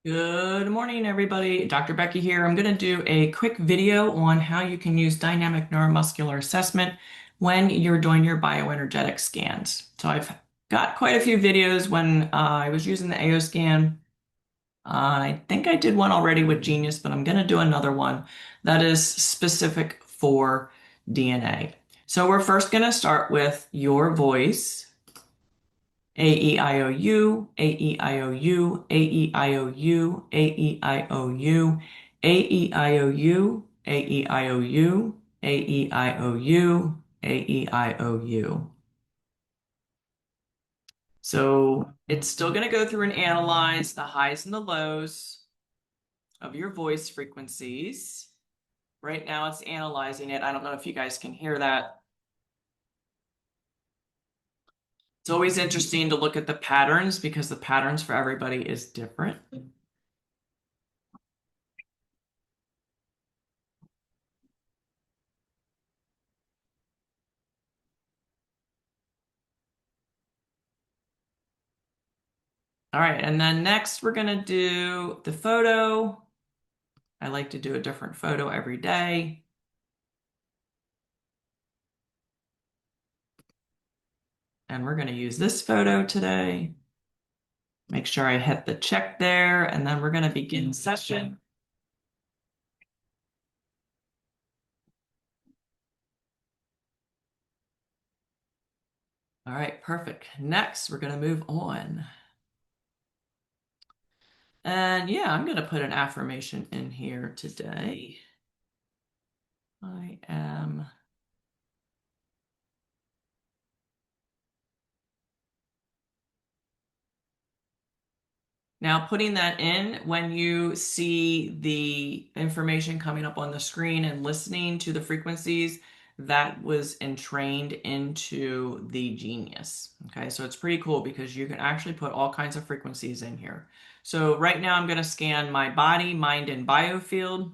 Good morning, everybody. Dr. Becky here. I'm going to do a quick video on how you can use dynamic neuromuscular assessment when you're doing your bioenergetic scans. So I've got quite a few videos when I was using the AO scan. I think I did one already with Genius, but I'm going to do another one that is specific for DNA. So we're first going to start with your voice. A-E-I-O-U, A-E-I-O-U, A-E-I-O-U, A-E-I-O-U, A-E-I-O-U, A-E-I-O-U, A-E-I-O-U, A-E-I-O-U. So it's still going to go through and analyze the highs and the lows of your voice frequencies. Right now it's analyzing it. I don't know if you guys can hear that. It's always interesting to look at the patterns because the patterns for everybody is different. All right, and then next we're gonna do the photo. I like to do a different photo every day. And we're gonna use this photo today. Make sure I hit the check there, and then we're gonna begin session. All right, perfect. Next, we're gonna move on. And yeah, I'm gonna put an affirmation in here today. I am Now, putting that in, when you see the information coming up on the screen and listening to the frequencies, that was entrained into the Genius. Okay, so it's pretty cool because you can actually put all kinds of frequencies in here. So right now I'm going to scan my body, mind, and biofield.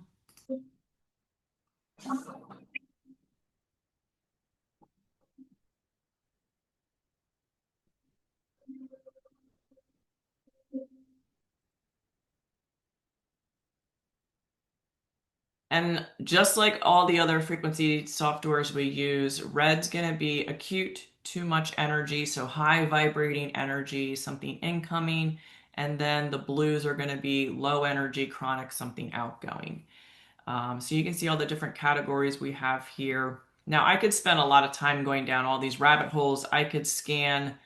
And just like all the other frequency softwares we use, red's going to be acute, too much energy, so high vibrating energy, something incoming. And then the blues are going to be low energy, chronic, something outgoing. So you can see all the different categories we have here. Now, I could spend a lot of time going down all these rabbit holes. I could scan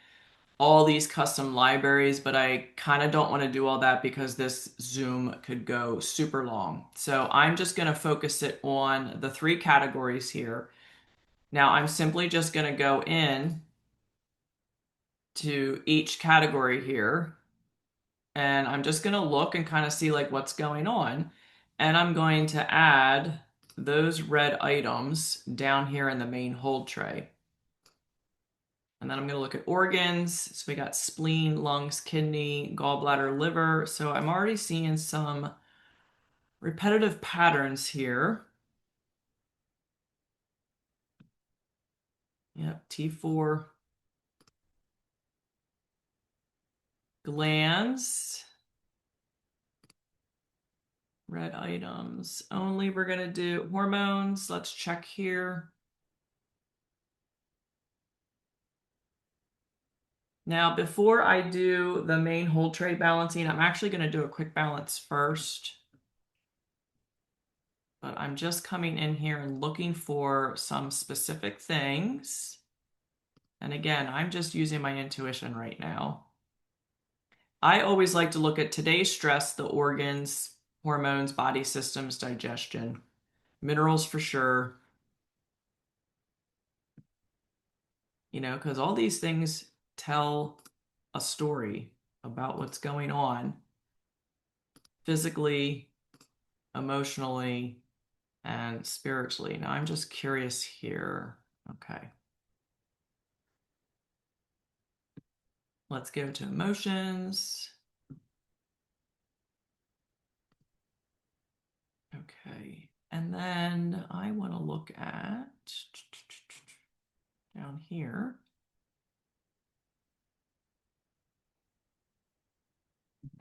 all these custom libraries, but I kind of don't want to do all that because this Zoom could go super long. So I'm just going to focus it on the three categories here. Now I'm simply just going to go in to each category here, and I'm just going to look and kind of see like what's going on. And I'm going to add those red items down here in the main hold tray. And then I'm going to look at organs. So we got spleen, lungs, kidney, gallbladder, liver. So I'm already seeing some repetitive patterns here. Yep, T4 glands, red items only. We're going to do hormones. Let's check here. Now, before I do the main hold tray balancing, I'm actually going to do a quick balance first. But I'm just coming in here and looking for some specific things. And again, I'm just using my intuition right now. I always like to look at today's stress, the organs, hormones, body systems, digestion, minerals for sure, because all these things tell a story about what's going on physically, emotionally, and spiritually. Now, I'm just curious here. Okay. Let's go to emotions. Okay. And then I want to look at down here.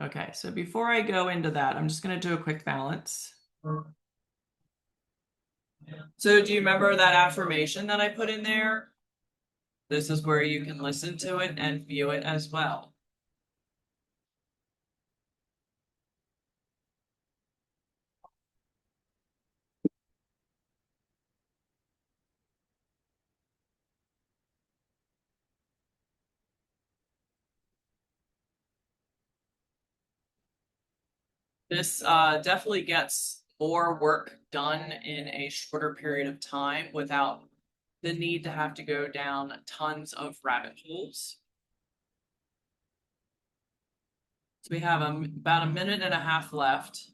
Okay, so before I go into that, I'm just going to do a quick balance. So do you remember that affirmation that I put in there? This is where you can listen to it and view it as well. This definitely gets more work done in a shorter period of time without the need to have to go down tons of rabbit holes. So we have about a minute and a half left.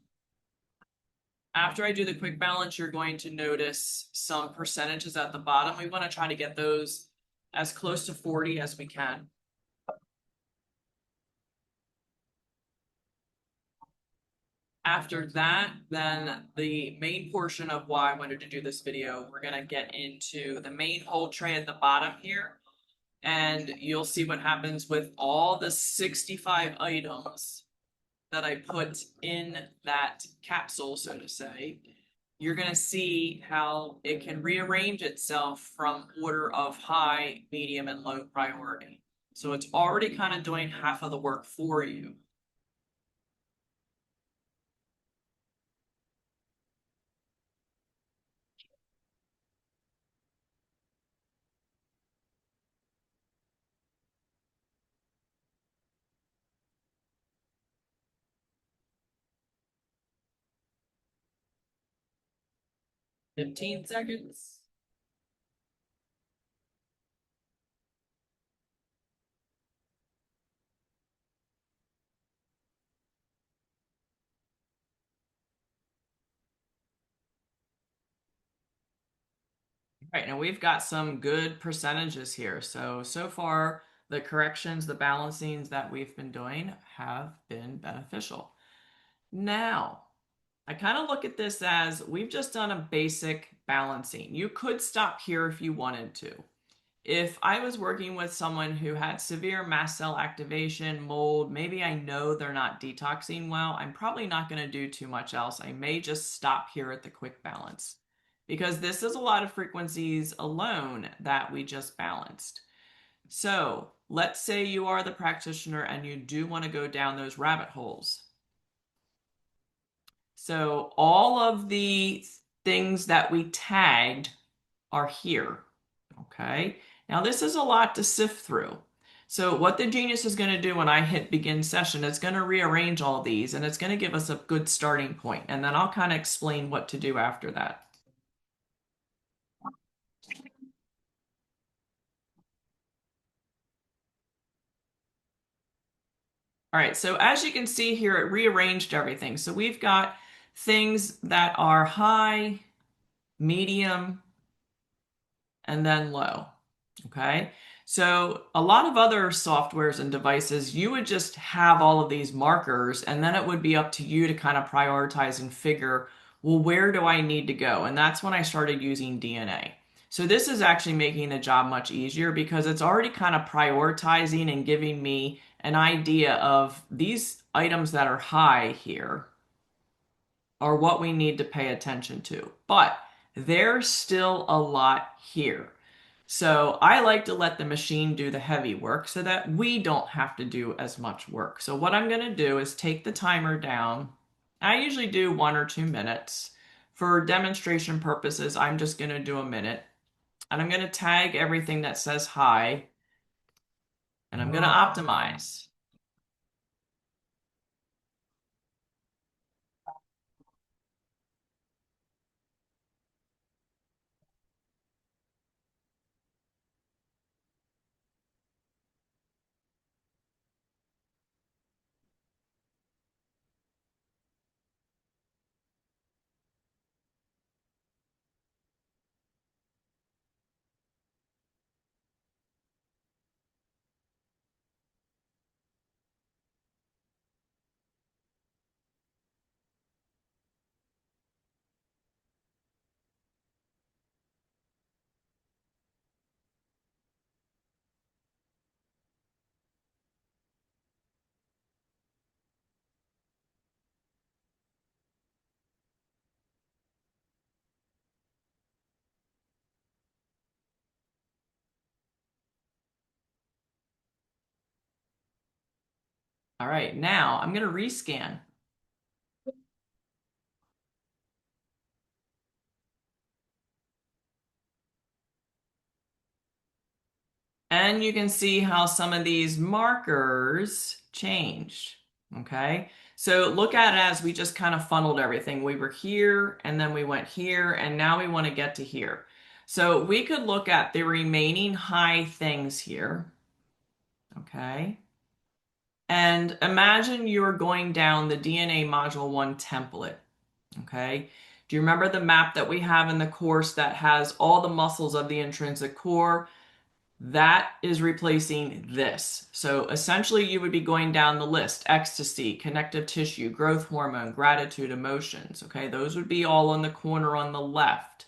After I do the quick balance, you're going to notice some percentages at the bottom. We want to try to get those as close to 40 as we can. After that, then the main portion of why I wanted to do this video, we're going to get into the main hold tray at the bottom here. And you'll see what happens with all the 65 items that I put in that capsule, so to say. You're going to see how it can rearrange itself from order of high, medium, and low priority. So it's already kind of doing half of the work for you. – 15 seconds. All right, now we've got some good percentages here. So far, the corrections, the balancings that we've been doing have been beneficial. Now, I kind of look at this as we've just done a basic balancing. You could stop here if you wanted to. If I was working with someone who had severe mast cell activation, mold, maybe I know they're not detoxing well, I'm probably not going to do too much else. I may just stop here at the quick balance because this is a lot of frequencies alone that we just balanced. So let's say you are the practitioner and you do want to go down those rabbit holes. So all of the things that we tagged are here. Okay. Now this is a lot to sift through. So what the genius is going to do when I hit begin session, it's going to rearrange all these and it's going to give us a good starting point. And then I'll kind of explain what to do after that. All right. So as you can see here, it rearranged everything. So we've got things that are high, medium, and then low. Okay. So a lot of other softwares and devices, you would just have all of these markers and then it would be up to you to kind of prioritize and figure, well, where do I need to go? And that's when I started using DNA. So this is actually making the job much easier because it's already kind of prioritizing and giving me an idea of these items that are high here are what we need to pay attention to. But there's still a lot here. So I like to let the machine do the heavy work so that we don't have to do as much work. So what I'm going to do is take the timer down. I usually do 1 or 2 minutes. For demonstration purposes, I'm just going to do a minute. And I'm going to tag everything that says hi. And I'm going to optimize. All right, now I'm going to rescan. And you can see how some of these markers changed. Okay. So look at it as we just kind of funneled everything. We were here and then we went here and now we want to get to here. So we could look at the remaining high things here. Okay. And imagine you're going down the DNA Module 1 template. Okay. Do you remember the map that we have in the course that has all the muscles of the intrinsic core? That is replacing this. So essentially, you would be going down the list: ecstasy, connective tissue, growth hormone, gratitude, emotions. Okay, those would be all on the corner on the left.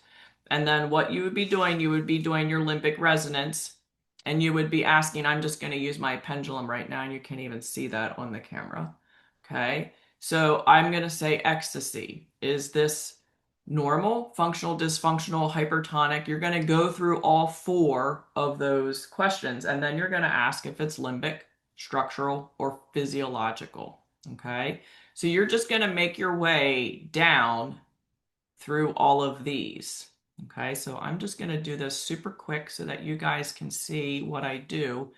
And then what you would be doing your limbic resonance, and you would be asking, I'm just going to use my pendulum right now, and you can't even see that on the camera. Okay, so I'm going to say ecstasy. Is this normal, functional, dysfunctional, hypertonic? You're going to go through all four of those questions, and then you're going to ask if it's limbic, structural, or physiological. Okay, so you're just going to make your way down through all of these. Okay, so I'm just going to do this super quick so that you guys can see what I do.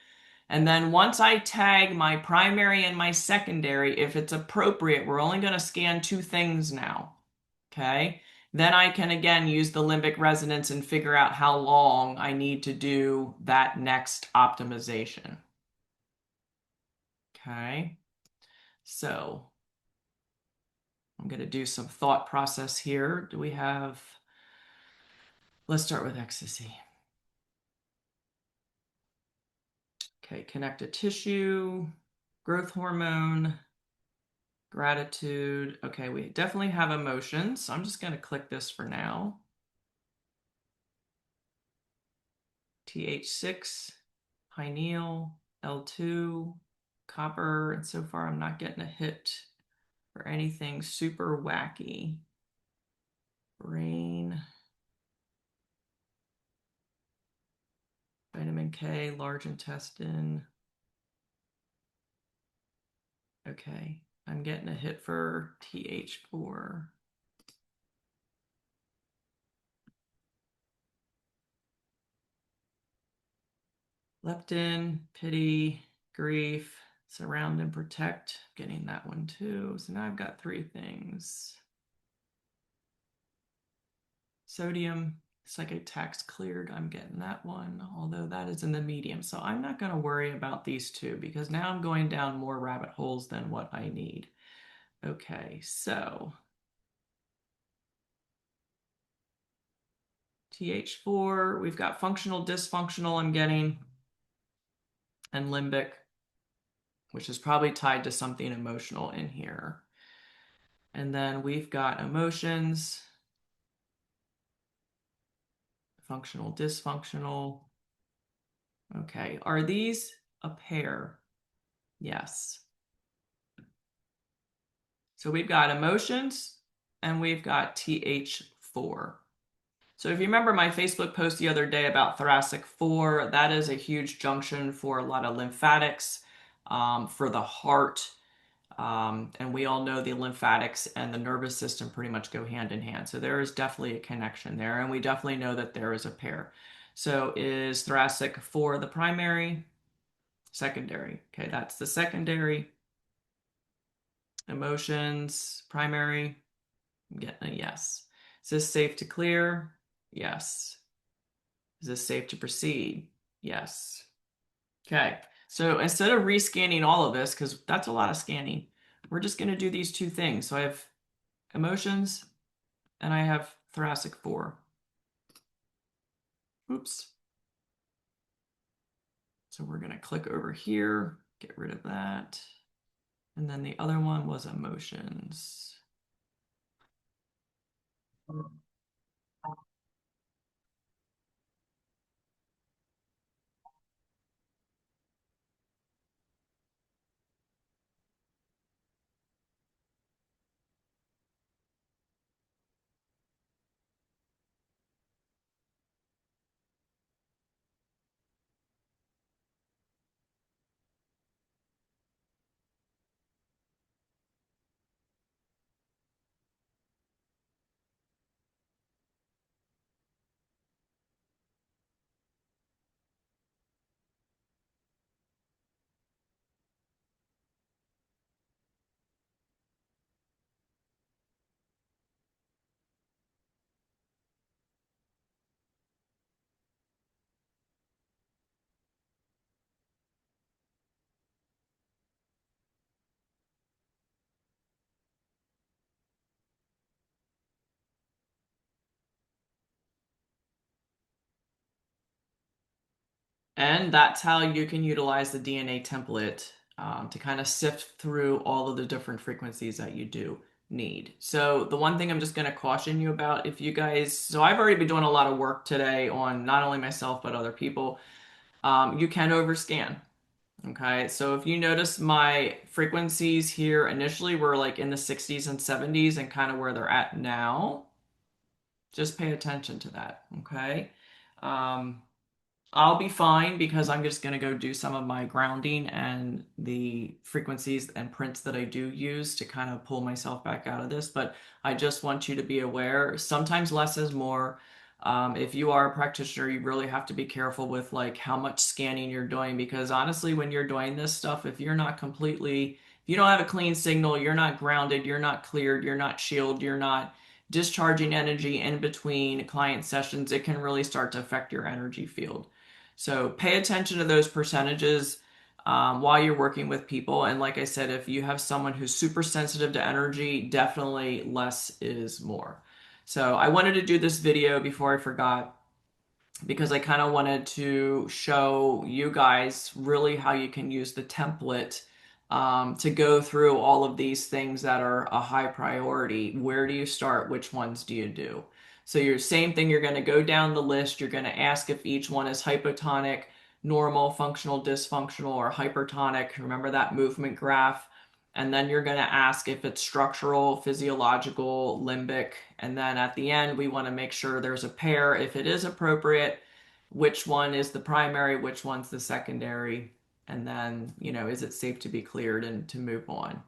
And then once I tag my primary and my secondary, if it's appropriate, we're only going to scan two things now. Okay, then I can again use the limbic resonance and figure out how long I need to do that next optimization. Okay, so I'm going to do some thought process here. Do we have, let's start with ecstasy. Okay, connective tissue, growth hormone, gratitude. Okay, we definitely have emotions. So I'm just going to click this for now. TH6, pineal, L2, copper, and so far I'm not getting a hit for anything super wacky. Brain, vitamin K, large intestine. Okay, I'm getting a hit for TH4. Leptin, pity, grief, surround and protect. Getting that one too. So now I've got three things. Sodium, psychic tax cleared. I'm getting that one, although that is in the medium. So I'm not going to worry about these two because now I'm going down more rabbit holes than what I need. Okay, so TH4, we've got functional, dysfunctional, I'm getting, and limbic, which is probably tied to something emotional in here. And then we've got emotions, functional, dysfunctional. Okay, are these a pair? Yes. So we've got emotions and we've got TH4. So if you remember my Facebook post the other day about thoracic 4, that is a huge junction for a lot of lymphatics, for the heart. And we all know the lymphatics and the nervous system pretty much go hand in hand. So there is definitely a connection there. And we definitely know that there is a pair. So is thoracic 4 the primary? Secondary. Okay, that's the secondary. Emotions, primary. I'm getting a yes. Is this safe to clear? Yes. Is this safe to proceed? Yes. Okay, so instead of rescanning all of this, because that's a lot of scanning, we're just going to do these two things. So I have emotions and I have thoracic 4. Oops. So we're going to click over here, get rid of that. And then the other one was emotions. And that's how you can utilize the DNA template to kind of sift through all of the different frequencies that you do need. So, the one thing I'm just going to caution you about, if you guys, so I've already been doing a lot of work today on not only myself, but other people. You can overscan. Okay, so if you notice my frequencies here initially were like in the 60s and 70s and kind of where they're at now, just pay attention to that. Okay. Um, I'll be fine because I'm just going to go do some of my grounding and the frequencies and prints that I do use to kind of pull myself back out of this. But I just want you to be aware, sometimes less is more. If you are a practitioner, you really have to be careful with like how much scanning you're doing because honestly, when you're doing this stuff, if you're not completely, if you don't have a clean signal, you're not grounded, you're not cleared, you're not shielded, you're not discharging energy in between client sessions, it can really start to affect your energy field. So pay attention to those percentages while you're working with people. And like I said, if you have someone who's super sensitive to energy, definitely less is more. So I wanted to do this video before I forgot because I kind of wanted to show you guys really how you can use the template to go through all of these things that are a high priority. Where do you start? Which ones do you do? So your same thing, you're going to go down the list. You're going to ask if each one is hypotonic, normal, functional, dysfunctional, or hypertonic. Remember that movement graph. And then you're going to ask if it's structural, physiological, limbic. And then at the end, we want to make sure there's a pair if it is appropriate, which one is the primary, which one's the secondary. And then, is it safe to be cleared and to move on?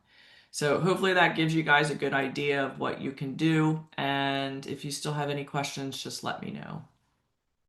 So hopefully that gives you guys a good idea of what you can do. And if you still have any questions, just let me know.